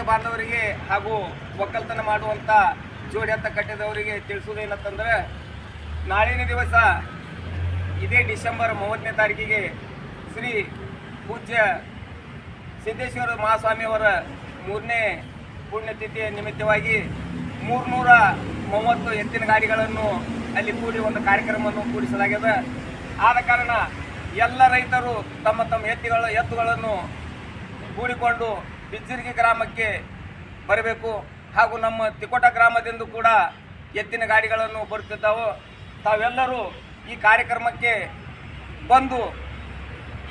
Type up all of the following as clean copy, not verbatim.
ಬಾಂಧವರಿಗೆ ಹಾಗೂ ಒಕ್ಕಲ್ತನ ಮಾಡುವಂಥ ಜೋಡಿ ಹತ್ತ ಕಟ್ಟಿದವರಿಗೆ ತಿಳಿಸುವುದೇನಂತಂದರೆ, ನಾಳಿನ ದಿವಸ ಇದೇ ಡಿಸೆಂಬರ್ 30ನೇ ತಾರೀಕಿಗೆ ಶ್ರೀ ಪೂಜ್ಯ ಸಿದ್ದೇಶ್ವರ ಮಹಾಸ್ವಾಮಿಯವರ 3ನೇ ಪುಣ್ಯತಿಥಿಯ ನಿಮಿತ್ತವಾಗಿ 330 ಎತ್ತಿನ ಗಾಡಿಗಳನ್ನು ಅಲ್ಲಿ ಕೂಡಿ ಒಂದು ಕಾರ್ಯಕ್ರಮವನ್ನು ಕೂಡಿಸಲಾಗಿದೆ. ಆದ ಕಾರಣ ಎಲ್ಲ ರೈತರು ತಮ್ಮ ತಮ್ಮ ಎತ್ತುಗಳನ್ನು ಕೂಡಿಕೊಂಡು ಬಿಜ್ಜರ್ಗಿ ಗ್ರಾಮಕ್ಕೆ ಬರಬೇಕು. ಹಾಗೂ ನಮ್ಮ ತಿಕೋಟ ಗ್ರಾಮದಿಂದ ಕೂಡ ಎತ್ತಿನ ಗಾಡಿಗಳನ್ನು ಬರುತ್ತಿದ್ದಾವೆ. ತಾವೆಲ್ಲರೂ ಈ ಕಾರ್ಯಕ್ರಮಕ್ಕೆ ಬಂದು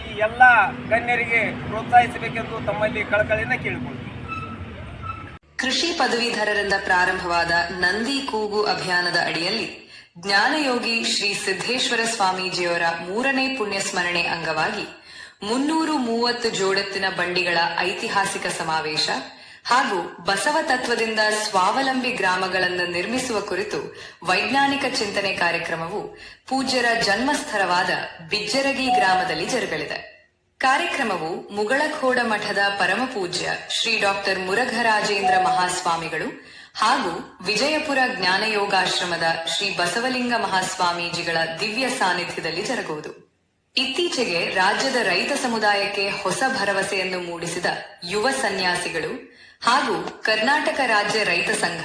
ಈ ಎಲ್ಲ ಗಣ್ಯರಿಗೆ ಪ್ರೋತ್ಸಾಹಿಸಬೇಕೆಂದು ತಮ್ಮಲ್ಲಿ ಕಳಕಳಿಯಿಂದ ಕೇಳಿಕೊಳ್ಳುತ್ತೇನೆ. ಕೃಷಿ ಪದವೀಧರರಿಂದ ಪ್ರಾರಂಭವಾದ ನಂದಿ ಕೂಗು ಅಭಿಯಾನದ ಅಡಿಯಲ್ಲಿ ಜ್ಞಾನಯೋಗಿ ಶ್ರೀ ಸಿದ್ದೇಶ್ವರ ಸ್ವಾಮೀಜಿಯವರ 3ನೇ ಪುಣ್ಯಸ್ಮರಣೆ ಅಂಗವಾಗಿ 330 ಜೋಡೆತ್ತಿನ ಬಂಡಿಗಳ ಐತಿಹಾಸಿಕ ಸಮಾವೇಶ ಹಾಗೂ ಬಸವ ತತ್ವದಿಂದ ಸ್ವಾವಲಂಬಿ ಗ್ರಾಮಗಳನ್ನು ನಿರ್ಮಿಸುವ ಕುರಿತು ವೈಜ್ಞಾನಿಕ ಚಿಂತನೆ ಕಾರ್ಯಕ್ರಮವು ಪೂಜ್ಯರ ಜನ್ಮಸ್ಥಳವಾದ ಬಿಜ್ಜರಗಿ ಗ್ರಾಮದಲ್ಲಿ ಜರುಗಲಿದೆ. ಕಾರ್ಯಕ್ರಮವು ಮುಗಳಖೋಡ ಮಠದ ಪರಮಪೂಜ್ಯ ಶ್ರೀ ಡಾಕ್ಟರ್ ಮುರಘರಾಜೇಂದ್ರ ಮಹಾಸ್ವಾಮಿಗಳು ಹಾಗೂ ವಿಜಯಪುರ ಜ್ಞಾನಯೋಗಾಶ್ರಮದ ಶ್ರೀ ಬಸವಲಿಂಗ ಮಹಾಸ್ವಾಮೀಜಿಗಳ ದಿವ್ಯ ಸಾನ್ನಿಧ್ಯದಲ್ಲಿ ಜರುಗುವುದು. ಇತ್ತೀಚೆಗೆ ರಾಜ್ಯದ ರೈತ ಸಮುದಾಯಕ್ಕೆ ಹೊಸ ಭರವಸೆಯನ್ನು ಮೂಡಿಸಿದ ಯುವ ಸನ್ಯಾಸಿಗಳು ಹಾಗೂ ಕರ್ನಾಟಕ ರಾಜ್ಯ ರೈತ ಸಂಘ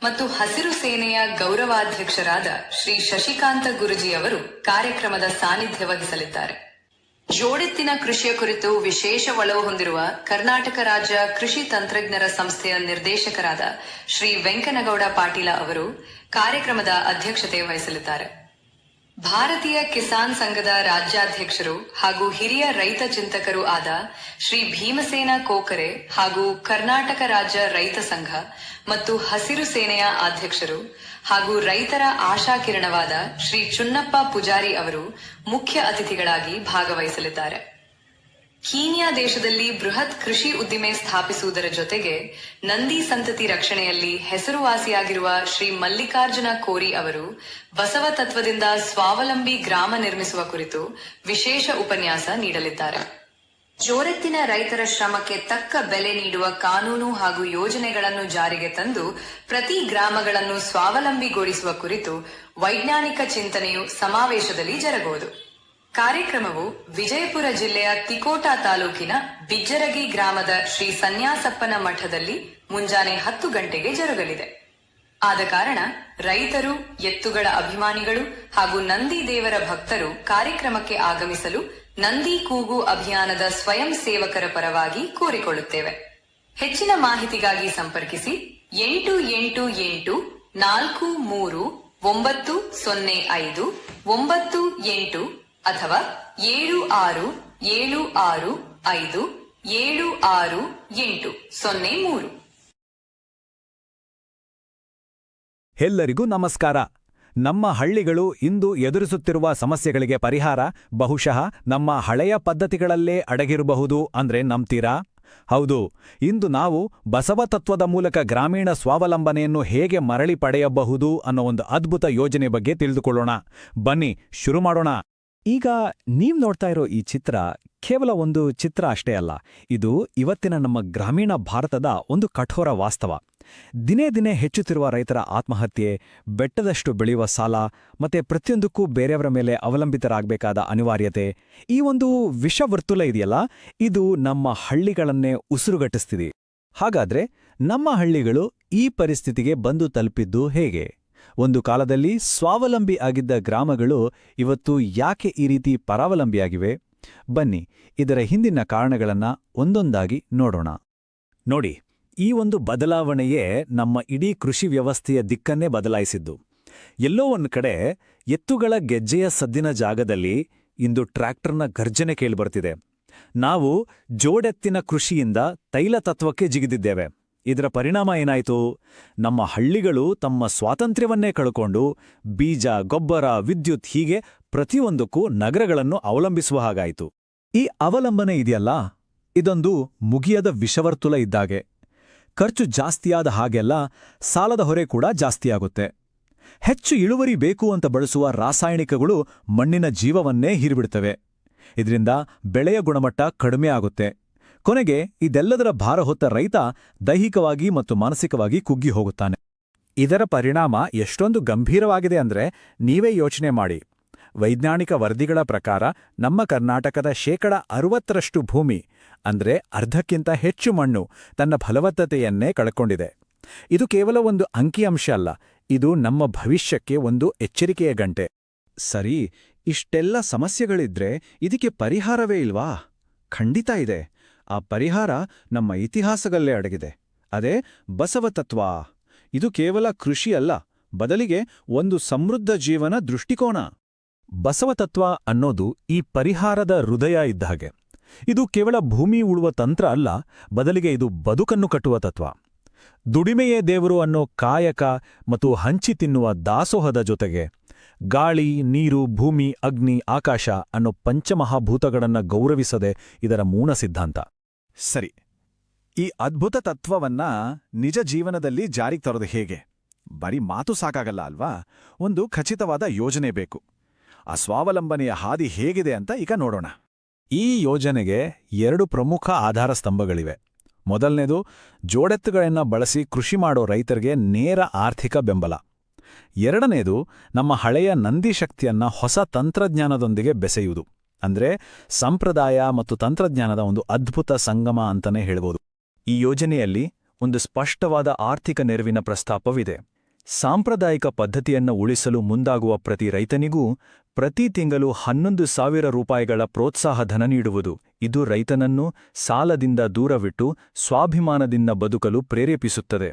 ಮತ್ತು ಹಸಿರು ಸೇನೆಯ ಗೌರವಾಧ್ಯಕ್ಷರಾದ ಶ್ರೀ ಶಶಿಕಾಂತ ಗುರುಜಿ ಅವರು ಕಾರ್ಯಕ್ರಮದ ಸಾನ್ನಿಧ್ಯ ವಹಿಸಲಿದ್ದಾರೆ. ಜೋಡೆತ್ತಿನ ಕೃಷಿಯ ಕುರಿತು ವಿಶೇಷ ಒಲವು ಹೊಂದಿರುವ ಕರ್ನಾಟಕ ರಾಜ್ಯ ಕೃಷಿ ತಂತ್ರಜ್ಞರ ಸಂಸ್ಥೆಯ ನಿರ್ದೇಶಕರಾದ ಶ್ರೀ ವೆಂಕನಗೌಡ ಪಾಟೀಲ ಅವರು ಕಾರ್ಯಕ್ರಮದ ಅಧ್ಯಕ್ಷತೆ ವಹಿಸಲಿದ್ದಾರೆ. ಭಾರತೀಯ ಕಿಸಾನ್ ಸಂಘದ ರಾಜ್ಯಾಧ್ಯಕ್ಷರು ಹಾಗೂ ಹಿರಿಯ ರೈತ ಚಿಂತಕರು ಆದ ಶ್ರೀ ಭೀಮಸೇನ ಕೋಕರೆ ಹಾಗೂ ಕರ್ನಾಟಕ ರಾಜ್ಯ ರೈತ ಸಂಘ ಮತ್ತು ಹಸಿರು ಸೇನೆಯ ಅಧ್ಯಕ್ಷರು ಹಾಗೂ ರೈತರ ಆಶಾಕಿರಣವಾದ ಶ್ರೀ ಚುನ್ನಪ್ಪ ಪೂಜಾರಿ ಅವರು ಮುಖ್ಯ ಅತಿಥಿಗಳಾಗಿ ಭಾಗವಹಿಸಲಿದ್ದಾರೆ. ಕೀನ್ಯಾ ದೇಶದಲ್ಲಿ ಬೃಹತ್ ಕೃಷಿ ಉದ್ದಿಮೆ ಸ್ಥಾಪಿಸುವುದರ ಜೊತೆಗೆ ನಂದಿ ಸಂತತಿ ರಕ್ಷಣೆಯಲ್ಲಿ ಹೆಸರುವಾಸಿಯಾಗಿರುವ ಶ್ರೀ ಮಲ್ಲಿಕಾರ್ಜುನ ಕೋರಿ ಅವರು ಬಸವ ತತ್ವದಿಂದ ಸ್ವಾವಲಂಬಿ ಗ್ರಾಮ ನಿರ್ಮಿಸುವ ಕುರಿತು ವಿಶೇಷ ಉಪನ್ಯಾಸ ನೀಡಲಿದ್ದಾರೆ. ಜೋಡೆತ್ತಿನ ರೈತರ ಶ್ರಮಕ್ಕೆ ತಕ್ಕ ಬೆಲೆ ನೀಡುವ ಕಾನೂನು ಹಾಗೂ ಯೋಜನೆಗಳನ್ನು ಜಾರಿಗೆ ತಂದು ಪ್ರತಿ ಗ್ರಾಮಗಳನ್ನು ಸ್ವಾವಲಂಬಿಗೊಳಿಸುವ ಕುರಿತು ವೈಜ್ಞಾನಿಕ ಚಿಂತನೆಯು ಸಮಾವೇಶದಲ್ಲಿ ಜರುಗುವುದು. ಕಾರ್ಯಕ್ರಮವು ವಿಜಯಪುರ ಜಿಲ್ಲೆಯ ತಿಕೋಟ ತಾಲೂಕಿನ ಬಿಜ್ಜರಗಿ ಗ್ರಾಮದ ಶ್ರೀ ಸನ್ಯಾಸಪ್ಪನ ಮಠದಲ್ಲಿ ಮುಂಜಾನೆ 10 ಗಂಟೆಗೆ ಜರುಗಲಿದೆ. ಆದ ಕಾರಣ ರೈತರು, ಎತ್ತುಗಳ ಅಭಿಮಾನಿಗಳು ಹಾಗೂ ನಂದಿ ದೇವರ ಭಕ್ತರು ಕಾರ್ಯಕ್ರಮಕ್ಕೆ ಆಗಮಿಸಲು ನಂದಿ ಕೂಗು ಅಭಿಯಾನದ ಸ್ವಯಂ ಸೇವಕರ ಪರವಾಗಿ ಕೋರಿಕೊಳ್ಳುತ್ತೇವೆ. ಹೆಚ್ಚಿನ ಮಾಹಿತಿಗಾಗಿ ಸಂಪರ್ಕಿಸಿ 88843905998 ಅಥವಾ 7676576803. ಎಲ್ಲರಿಗೂ ನಮಸ್ಕಾರ. ನಮ್ಮ ಹಳ್ಳಿಗಳು ಇಂದು ಎದುರಿಸುತ್ತಿರುವ ಸಮಸ್ಯೆಗಳಿಗೆ ಪರಿಹಾರ ಬಹುಶಃ ನಮ್ಮ ಹಳೆಯ ಪದ್ಧತಿಗಳಲ್ಲೇ ಅಡಗಿರಬಹುದು ಅಂದ್ರೆ ನಂಬ್ತೀರಾ? ಹೌದು, ಇಂದು ನಾವು ಬಸವ ತತ್ವದ ಮೂಲಕ ಗ್ರಾಮೀಣ ಸ್ವಾವಲಂಬನೆಯನ್ನು ಹೇಗೆ ಮರಳಿ ಪಡೆಯಬಹುದು ಅನ್ನೋ ಒಂದು ಅದ್ಭುತ ಯೋಜನೆ ಬಗ್ಗೆ ತಿಳಿದುಕೊಳ್ಳೋಣ. ಬನ್ನಿ ಶುರು ಮಾಡೋಣ. ಈಗ ನೀವ್ ನೋಡ್ತಾ ಇರೋ ಈ ಚಿತ್ರ ಕೇವಲ ಒಂದು ಚಿತ್ರ ಅಷ್ಟೇ ಅಲ್ಲ, ಇದು ಇವತ್ತಿನ ನಮ್ಮ ಗ್ರಾಮೀಣ ಭಾರತದ ಒಂದು ಕಠೋರ ವಾಸ್ತವ. ದಿನೇ ದಿನೇ ಹೆಚ್ಚುತ್ತಿರುವ ರೈತರ ಆತ್ಮಹತ್ಯೆ, ಬೆಟ್ಟದಷ್ಟು ಬೆಳೆಯುವ ಸಾಲ, ಮತ್ತೆ ಪ್ರತಿಯೊಂದಕ್ಕೂ ಬೇರೆಯವರ ಮೇಲೆ ಅವಲಂಬಿತರಾಗಬೇಕಾದ ಅನಿವಾರ್ಯತೆ, ಈ ಒಂದು ವಿಷವರ್ತುಲ ಇದೆಯಲ್ಲ, ಇದು ನಮ್ಮ ಹಳ್ಳಿಗಳನ್ನೇ ಉಸಿರುಗಟ್ಟಿಸ್ತಿದೆ. ಹಾಗಾದ್ರೆ ನಮ್ಮ ಹಳ್ಳಿಗಳು ಈ ಪರಿಸ್ಥಿತಿಗೆ ಬಂದು ತಲುಪಿದ್ದು ಹೇಗೆ? ಒಂದು ಕಾಲದಲ್ಲಿ ಸ್ವಾವಲಂಬಿ ಆಗಿದ್ದ ಗ್ರಾಮಗಳು ಇವತ್ತು ಯಾಕೆ ಈ ರೀತಿ ಪರಾವಲಂಬಿಯಾಗಿವೆ? ಬನ್ನಿ ಇದರ ಹಿಂದಿನ ಕಾರಣಗಳನ್ನ ಒಂದೊಂದಾಗಿ ನೋಡೋಣ. ನೋಡಿ, ಈ ಒಂದು ಬದಲಾವಣೆಯೇ ನಮ್ಮ ಇಡೀ ಕೃಷಿ ವ್ಯವಸ್ಥೆಯ ದಿಕ್ಕನ್ನೇ ಬದಲಾಯಿಸಿದ್ದು. ಎಲ್ಲೋ ಒಂದು ಕಡೆ ಎತ್ತುಗಳ ಗೆಜ್ಜೆಯ ಸದ್ದಿನ ಜಾಗದಲ್ಲಿ ಇಂದು ಟ್ರ್ಯಾಕ್ಟರ್ನ ಗರ್ಜನೆ ಕೇಳಿಬರ್ತಿದೆ. ನಾವು ಜೋಡೆತ್ತಿನ ಕೃಷಿಯಿಂದ ತೈಲ ತತ್ವಕ್ಕೆ ಜಿಗಿದಿದ್ದೇವೆ. ಇದರ ಪರಿಣಾಮ ಏನಾಯಿತು? ನಮ್ಮ ಹಳ್ಳಿಗಳು ತಮ್ಮ ಸ್ವಾತಂತ್ರ್ಯವನ್ನೇ ಕಳ್ಕೊಂಡು ಬೀಜ, ಗೊಬ್ಬರ, ವಿದ್ಯುತ್ ಹೀಗೆ ಪ್ರತಿಯೊಂದಕ್ಕೂ ನಗರಗಳನ್ನು ಅವಲಂಬಿಸುವ ಹಾಗಾಯಿತು. ಈ ಅವಲಂಬನೆ ಇದೆಯಲ್ಲ, ಇದೊಂದು ಮುಗಿಯದ ವಿಷವರ್ತುಲ ಇದ್ದಾಗೆ. ಖರ್ಚು ಜಾಸ್ತಿಯಾದ ಹಾಗೆಲ್ಲ ಸಾಲದ ಹೊರೆ ಕೂಡ ಜಾಸ್ತಿಯಾಗುತ್ತೆ. ಹೆಚ್ಚು ಇಳುವರಿ ಬೇಕು ಅಂತ ಬಳಸುವ ರಾಸಾಯನಿಕಗಳು ಮಣ್ಣಿನ ಜೀವವನ್ನೇ ಹೀರಿಬಿಡ್ತವೆ. ಇದರಿಂದ ಬೆಳೆಯ ಗುಣಮಟ್ಟ ಕಡಿಮೆ ಆಗುತ್ತೆ. ಕೊನೆಗೆ ಇದೆಲ್ಲದರ ಭಾರ ಹೊತ್ತ ರೈತ ದೈಹಿಕವಾಗಿ ಮತ್ತು ಮಾನಸಿಕವಾಗಿ ಕುಗ್ಗಿ ಹೋಗುತ್ತಾನೆ. ಇದರ ಪರಿಣಾಮ ಎಷ್ಟೊಂದು ಗಂಭೀರವಾಗಿದೆ ಅಂದ್ರೆ ನೀವೇ ಯೋಚನೆ ಮಾಡಿ. ವೈಜ್ಞಾನಿಕ ವರದಿಗಳ ಪ್ರಕಾರ ನಮ್ಮ ಕರ್ನಾಟಕದ 60% ಭೂಮಿ ಅಂದ್ರೆ ಅರ್ಧಕ್ಕಿಂತ ಹೆಚ್ಚು ಮಣ್ಣು ತನ್ನ ಫಲವತ್ತತೆಯನ್ನೇ ಕಳ್ಕೊಂಡಿದೆ. ಇದು ಕೇವಲ ಒಂದು ಅಂಕಿಅಂಶ ಅಲ್ಲ, ಇದು ನಮ್ಮ ಭವಿಷ್ಯಕ್ಕೆ ಒಂದು ಎಚ್ಚರಿಕೆಯ ಗಂಟೆ. ಸರಿ, ಇಷ್ಟೆಲ್ಲ ಸಮಸ್ಯೆಗಳಿದ್ರೆ ಇದಕ್ಕೆ ಪರಿಹಾರವೇ ಇಲ್ವಾ? ಖಂಡಿತ ಇದೆ. ಆ ಪರಿಹಾರ ನಮ್ಮ ಇತಿಹಾಸದಲ್ಲೇ ಅಡಗಿದೆ. ಅದೇ ಬಸವ ತತ್ವ. ಇದು ಕೇವಲ ಕೃಷಿ ಅಲ್ಲ, ಬದಲಿಗೆ ಒಂದು ಸಮೃದ್ಧ ಜೀವನ ದೃಷ್ಟಿಕೋನ. ಬಸವ ತತ್ವ ಅನ್ನೋದು ಈ ಪರಿಹಾರದ ಹೃದಯ ಇದ್ದ ಹಾಗೆ. ಇದು ಕೇವಲ ಭೂಮಿ ಉಳುವ ತಂತ್ರ ಅಲ್ಲ, ಬದಲಿಗೆ ಇದು ಬದುಕನ್ನು ಕಟ್ಟುವ ತತ್ವ. ದುಡಿಮೆಯೇ ದೇವರು ಅನ್ನೋ ಕಾಯಕ ಮತ್ತು ಹಂಚಿ ತಿನ್ನುವ ದಾಸೋಹದ ಜೊತೆಗೆ ಗಾಳಿ, ನೀರು, ಭೂಮಿ, ಅಗ್ನಿ, ಆಕಾಶ ಅನ್ನೋ ಪಂಚಮಹಾಭೂತಗಳನ್ನ ಗೌರವಿಸದೆ ಇದರ ಮೂಲ ಸಿದ್ಧಾಂತ. ಸರಿ, ಈ ಅದ್ಭುತ ತತ್ವವನ್ನ ನಿಜ ಜೀವನದಲ್ಲಿ ಜಾರಿಗೆ ತರೋದು ಹೇಗೆ? ಬರೀ ಮಾತು ಸಾಕಾಗಲ್ಲ ಅಲ್ವಾ? ಒಂದು ಖಚಿತವಾದ ಯೋಜನೆ ಬೇಕು. ಆ ಸ್ವಾವಲಂಬನೆಯ ಹಾದಿ ಹೇಗಿದೆ ಅಂತ ಈಗ ನೋಡೋಣ. ಈ ಯೋಜನೆಗೆ 2 ಪ್ರಮುಖ ಆಧಾರ ಸ್ತಂಭಗಳಿವೆ. ಮೊದಲನೇದು, ಜೋಡೆತ್ತುಗಳನ್ನ ಬಳಸಿ ಕೃಷಿ ಮಾಡೋ ರೈತರಿಗೆ ನೇರ ಆರ್ಥಿಕ ಬೆಂಬಲ. ಎರಡನೇದು, ನಮ್ಮ ಹಳೆಯ ನಂದಿ ಶಕ್ತಿಯನ್ನ ಹೊಸ ತಂತ್ರಜ್ಞಾನದೊಂದಿಗೆ ಬೆಸೆಯುವುದು. ಅಂದ್ರೆ ಸಂಪ್ರದಾಯ ಮತ್ತು ತಂತ್ರಜ್ಞಾನದ ಒಂದು ಅದ್ಭುತ ಸಂಗಮ ಅಂತಾನೆ ಹೇಳ್ಬೋದು. ಈ ಯೋಜನೆಯಲ್ಲಿ ಒಂದು ಸ್ಪಷ್ಟವಾದ ಆರ್ಥಿಕ ನೆರವಿನ ಪ್ರಸ್ತಾಪವಿದೆ. ಸಾಂಪ್ರದಾಯಿಕ ಪದ್ಧತಿಯನ್ನು ಉಳಿಸಲು ಮುಂದಾಗುವ ಪ್ರತಿ ರೈತನಿಗೂ ಪ್ರತಿ ತಿಂಗಳು 11,000 ರೂಪಾಯಿಗಳ ಪ್ರೋತ್ಸಾಹ ಧನ ನೀಡುವುದು. ಇದು ರೈತನನ್ನು ಸಾಲದಿಂದ ದೂರವಿಟ್ಟು ಸ್ವಾಭಿಮಾನದಿಂದ ಬದುಕಲು ಪ್ರೇರೇಪಿಸುತ್ತದೆ.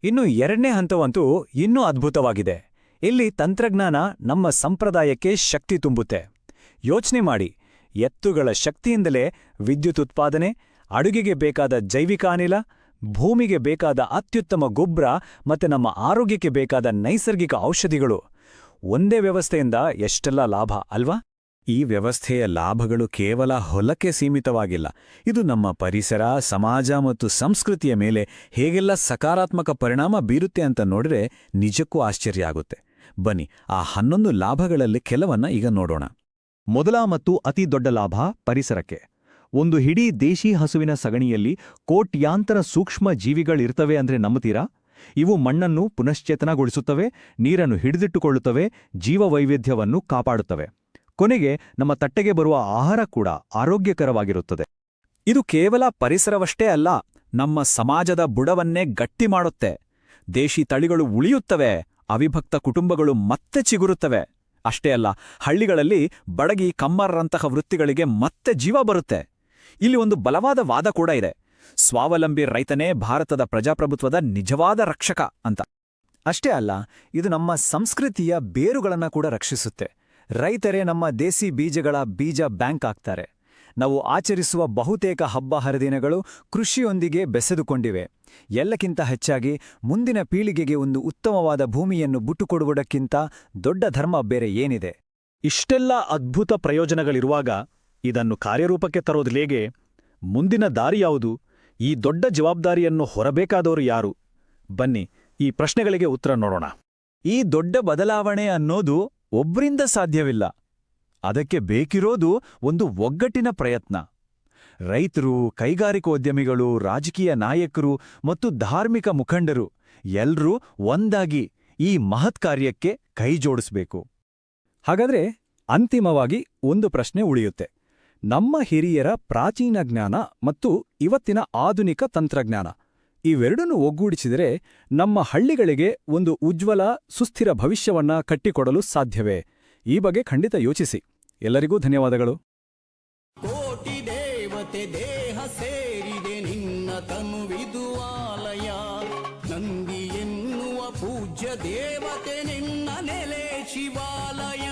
ಇನ್ನು ಎರಡನೇ ಹಂತವಂತೂ ಇನ್ನೂ ಅದ್ಭುತವಾಗಿದೆ. ಇಲ್ಲಿ ತಂತ್ರಜ್ಞಾನ ನಮ್ಮ ಸಂಪ್ರದಾಯಕ್ಕೆ ಶಕ್ತಿ ತುಂಬುತ್ತೆ. ಯೋಚನೆ ಮಾಡಿ, ಎತ್ತುಗಳ ಶಕ್ತಿಯಿಂದಲೇ ವಿದ್ಯುತ್ ಉತ್ಪಾದನೆ, ಅಡುಗೆಗೆ ಬೇಕಾದ ಜೈವಿಕ ಅನಿಲ, ಭೂಮಿಗೆ ಬೇಕಾದ ಅತ್ಯುತ್ತಮ ಗೊಬ್ಬರ ಮತ್ತೆ ನಮ್ಮ ಆರೋಗ್ಯಕ್ಕೆ ಬೇಕಾದ ನೈಸರ್ಗಿಕ ಔಷಧಿಗಳು. ಒಂದೇ ವ್ಯವಸ್ಥೆಯಿಂದ ಎಷ್ಟೆಲ್ಲ ಲಾಭ ಅಲ್ವಾ? ಈ ವ್ಯವಸ್ಥೆಯ ಲಾಭಗಳು ಕೇವಲ ಹೊಲಕ್ಕೆ ಸೀಮಿತವಾಗಿಲ್ಲ. ಇದು ನಮ್ಮ ಪರಿಸರ, ಸಮಾಜ ಮತ್ತು ಸಂಸ್ಕೃತಿಯ ಮೇಲೆ ಹೇಗೆಲ್ಲ ಸಕಾರಾತ್ಮಕ ಪರಿಣಾಮ ಬೀರುತ್ತೆ ಅಂತ ನೋಡಿದ್ರೆ ನಿಜಕ್ಕೂ ಆಶ್ಚರ್ಯ ಆಗುತ್ತೆ. ಬನ್ನಿ, ಆ 11 ಲಾಭಗಳಲ್ಲಿ ಕೆಲವನ್ನ ಈಗ ನೋಡೋಣ. ಮೊದಲ ಮತ್ತು ಅತಿ ದೊಡ್ಡ ಲಾಭ ಪರಿಸರಕ್ಕೆ. ಒಂದು ಹಿಡೀ ದೇಶಿ ಹಸುವಿನ ಸಗಣಿಯಲ್ಲಿ ಕೋಟ್ಯಾಂತರ ಸೂಕ್ಷ್ಮ ಜೀವಿಗಳಿರ್ತವೆ ಅಂದ್ರೆ ನಂಬುತ್ತೀರಾ? ಇವು ಮಣ್ಣನ್ನು ಪುನಶ್ಚೇತನಗೊಳಿಸುತ್ತವೆ, ನೀರನ್ನು ಹಿಡಿದಿಟ್ಟುಕೊಳ್ಳುತ್ತವೆ, ಜೀವವೈವಿಧ್ಯವನ್ನು ಕಾಪಾಡುತ್ತವೆ. ಕೊನೆಗೆ ನಮ್ಮ ತಟ್ಟೆಗೆ ಬರುವ ಆಹಾರ ಕೂಡ ಆರೋಗ್ಯಕರವಾಗಿರುತ್ತದೆ. ಇದು ಕೇವಲ ಪರಿಸರವಷ್ಟೇ ಅಲ್ಲ, ನಮ್ಮ ಸಮಾಜದ ಬುಡವನ್ನೇ ಗಟ್ಟಿ ಮಾಡುತ್ತೆ. ದೇಶಿ ತಳಿಗಳು ಉಳಿಯುತ್ತವೆ, ಅವಿಭಕ್ತ ಕುಟುಂಬಗಳು ಮತ್ತೆ ಚಿಗುರುತ್ತವೆ. ಅಷ್ಟೇ ಅಲ್ಲ, ಹಳ್ಳಿಗಳಲ್ಲಿ ಬಡಗಿ, ಕಮ್ಮರರಂತಹ ವೃತ್ತಿಗಳಿಗೆ ಮತ್ತೆ ಜೀವ ಬರುತ್ತೆ. ಇಲ್ಲಿ ಒಂದು ಬಲವಾದ ವಾದ ಕೂಡ ಇದೆ. ಸ್ವಾವಲಂಬಿ ರೈತನೇ ಭಾರತದ ಪ್ರಜಾಪ್ರಭುತ್ವದ ನಿಜವಾದ ರಕ್ಷಕ ಅಂತ. ಅಷ್ಟೇ ಅಲ್ಲ, ಇದು ನಮ್ಮ ಸಂಸ್ಕೃತಿಯ ಬೇರುಗಳನ್ನ ಕೂಡ ರಕ್ಷಿಸುತ್ತೆ. ರೈತರೇ ನಮ್ಮ ದೇಸಿ ಬೀಜಗಳ ಬೀಜ ಬ್ಯಾಂಕ್ ಆಗ್ತಾರೆ. ನಾವು ಆಚರಿಸುವ ಬಹುತೇಕ ಹಬ್ಬ ಹರಿದಿನಗಳು ಕೃಷಿಯೊಂದಿಗೆ ಬೆಸೆದುಕೊಂಡಿವೆ. ಎಲ್ಲಕ್ಕಿಂತ ಹೆಚ್ಚಾಗಿ ಮುಂದಿನ ಪೀಳಿಗೆಗೆ ಒಂದು ಉತ್ತಮವಾದ ಭೂಮಿಯನ್ನು ಬಿಟ್ಟುಕೊಡುವುದಕ್ಕಿಂತ ದೊಡ್ಡ ಧರ್ಮ ಬೇರೆ ಏನಿದೆ? ಇಷ್ಟೆಲ್ಲ ಅದ್ಭುತ ಪ್ರಯೋಜನಗಳಿರುವಾಗ ಇದನ್ನು ಕಾರ್ಯರೂಪಕ್ಕೆ ತರೋದು ಹೇಗೆ? ಮುಂದಿನ ದಾರಿ ಯಾವುದು? ಈ ದೊಡ್ಡ ಜವಾಬ್ದಾರಿಯನ್ನು ಹೊರಬೇಕಾದವರು ಯಾರು? ಬನ್ನಿ, ಈ ಪ್ರಶ್ನೆಗಳಿಗೆ ಉತ್ತರ ನೋಡೋಣ. ಈ ದೊಡ್ಡ ಬದಲಾವಣೆ ಅನ್ನೋದು ಒಬ್ರಿಂದ ಸಾಧ್ಯವಿಲ್ಲ. ಅದಕ್ಕೆ ಬೇಕಿರೋದು ಒಂದು ಒಗ್ಗಟ್ಟಿನ ಪ್ರಯತ್ನ. ರೈತರು, ಕೈಗಾರಿಕೋದ್ಯಮಿಗಳು, ರಾಜಕೀಯ ನಾಯಕರು ಮತ್ತು ಧಾರ್ಮಿಕ ಮುಖಂಡರು ಎಲ್ರೂ ಒಂದಾಗಿ ಈ ಮಹತ್ ಕಾರ್ಯಕ್ಕೆ ಕೈಜೋಡಿಸಬೇಕು. ಹಾಗಾದ್ರೆ ಅಂತಿಮವಾಗಿ ಒಂದು ಪ್ರಶ್ನೆ ಉಳಿಯುತ್ತೆ. ನಮ್ಮ ಹಿರಿಯರ ಪ್ರಾಚೀನ ಜ್ಞಾನ ಮತ್ತು ಇವತ್ತಿನ ಆಧುನಿಕ ತಂತ್ರಜ್ಞಾನ ಇವೆರಡನ್ನೂ ಒಗ್ಗೂಡಿಸಿದರೆ ನಮ್ಮ ಹಳ್ಳಿಗಳಿಗೆ ಒಂದು ಉಜ್ವಲ, ಸುಸ್ಥಿರ ಭವಿಷ್ಯವನ್ನ ಕಟ್ಟಿಕೊಡಲು ಸಾಧ್ಯವೇ? ಈ ಬಗ್ಗೆ ಖಂಡಿತ ಯೋಚಿಸಿ. ಎಲ್ಲರಿಗೂ ಧನ್ಯವಾದಗಳು. ಕೋಟಿ ದೇವತೆ ದೇಹ ಸೇರಿದೆ ನಿನ್ನ ತನುವಿದು ಆಲಯ. ನಂದಿ ಎನ್ನುವ ಪೂಜ್ಯ ದೇವತೆ ನಿನ್ನ ನೆಲೆ ಶಿವಾಲಯ.